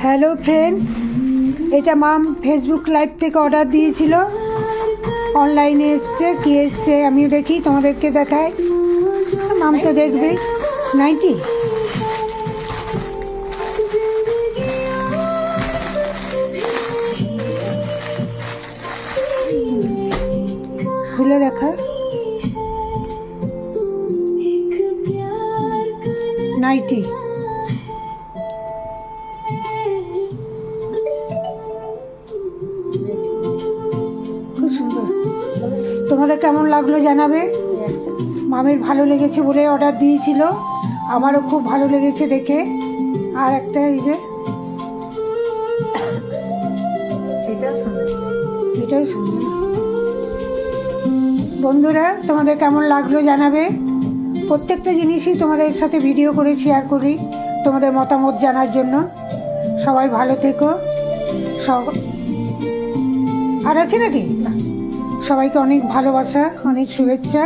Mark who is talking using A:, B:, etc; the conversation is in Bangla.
A: হ্যালো ফ্রেন্ডস, এটা মাম ফেসবুক লাইভ থেকে অর্ডার দিয়েছিল, অনলাইনে এসছে। কি এসছে আমিও দেখি, তোমাদেরকে দেখাই। মাম তো দেখবে। নাইটি খুলে দেখা, নাইটি। খুব সুন্দর। তোমাদের কেমন লাগলো জানাবে। মামের ভালো লেগেছে বলে অর্ডার দিয়েছিল, আমারও খুব ভালো লেগেছে দেখে। আর একটা এই যে এটাও সুন্দর। বন্ধুরা, তোমাদের কেমন লাগলো জানাবে। প্রত্যেকটা জিনিসই তোমাদের সাথে ভিডিও করে শেয়ার করি তোমাদের মতামত জানার জন্য। সবাই ভালো থেকো। সব আর আছে নাকি? সবাইকে অনেক ভালোবাসা, অনেক শুভেচ্ছা।